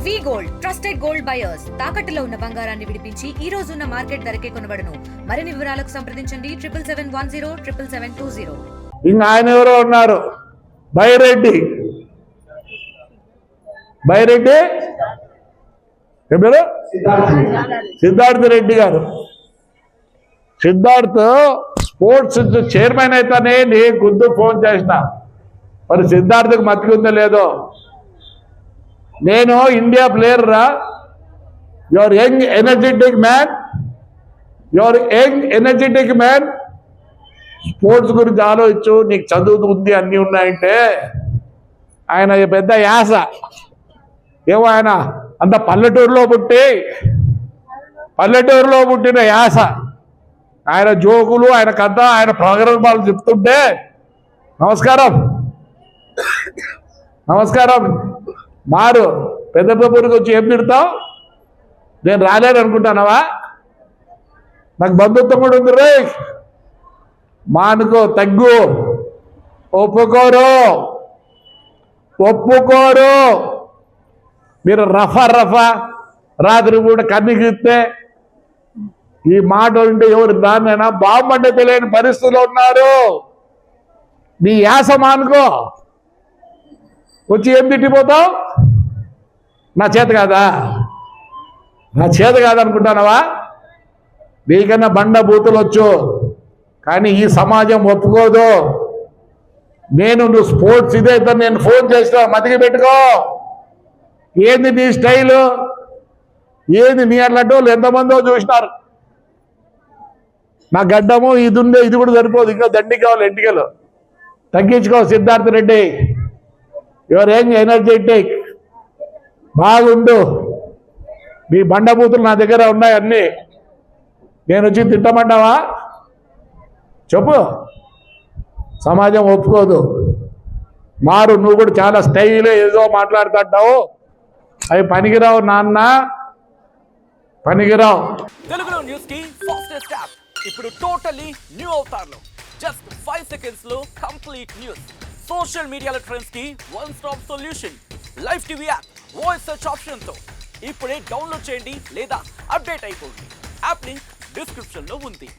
వి gold trusted gold buyers తాకట్టులో ఉన్న బంగారాన్ని విడిపించి ఈ రోజు ఉన్న మార్కెట్ ధరకే కొనబడును. మరిన్ని వివరాలకు సంప్రదించండి 7771077720. ఇంకా ఆయన ఎవరో ఉన్నారు, బైరెడ్డి ఎవరు, సిద్ధార్థ రెడ్డి గారు. సిద్ధార్థ్ స్పోర్ట్స్ చైర్మన్ అయితేనే నీ గుద్దు ఫోన్ చేసిన, మరి సిద్ధార్థకు మతికుందో లేదో. నేను ఇండియా ప్లేయర్ రా, your young energetic man, sports గురించి ఆలోచించు, నీకు చదువు ఉంది అన్నీ ఉన్నాయంటే. ఆయన పెద్ద యాస ఏమో, ఆయన అంత పల్లెటూరులో పుట్టిన యాస, ఆయన జోకులు, ఆయన కథ, ఆయన ప్రోగ్రామాలు చెప్తుంటే నమస్కారం మారు పెద్ద పెద్దరికి వచ్చి ఏం తిడతావు, నేను రాలేను అనుకుంటానవా? నాకు బంధుత్వం కూడా ఉంది రే, మానుకో, తగ్గు, ఒప్పుకోరు. మీరు రఫా రాత్రి కూడా కన్నిగిస్తే ఈ మాట ఉంటే ఎవరు దాన్నైనా బాగుపడ్డ తెలియని పరిస్థితుల్లో ఉన్నారు. నీ యాస మానుకో, వచ్చి ఏం తిట్టిపోతావు? నా చేత కాదనుకుంటానవా? నీకన్నా బండ బూతులు వచ్చు, కానీ ఈ సమాజం ఒప్పుకోదు. నువ్వు స్పోర్ట్స్ ఇదే నేను ఫోన్ చేసినా మతికి పెట్టుకో. ఏంది నీ స్టైలు, ఏంది నీ అట్లాంటి వాళ్ళు ఎంతమందో చూసినారు. నా గడ్డము ఇది ఉండే, ఇది కూడా సరిపోదు, ఇంకా దండి కావాలి ఎంటికలు. తగ్గించుకో Siddhartha Reddy, your young energetic, బాగుండు. మీ బండబూతులు నా దగ్గర ఉన్నాయి అన్నీ, నేను వచ్చి తిట్టమంటావా? చెప్పు. సమాజం ఒప్పుకోదు. మారు, నువ్వు కూడా చాలా స్టైల్ ఏదో మాట్లాడుతుంటావు, అవి పనికిరావు నాన్న, పనికిరావు. తెలుగులో న్యూస్ కి ఫాస్టెస్ట్ యాప్ ఇప్పుడు టోటలీ న్యూ అవతార్లో జస్ట్ 5 seconds లో కంప్లీట్ న్యూస్. సోషల్ మీడియాలో ట్రెండ్స్ కి one stop solution. Live TV app voice search option తో ఇప్పుడే డౌన్లోడ్ చేయండి లేదా అప్డేట్ అయిపోండి. యాప్ లింక్ డిస్క్రిప్షన్ లో ఉంది.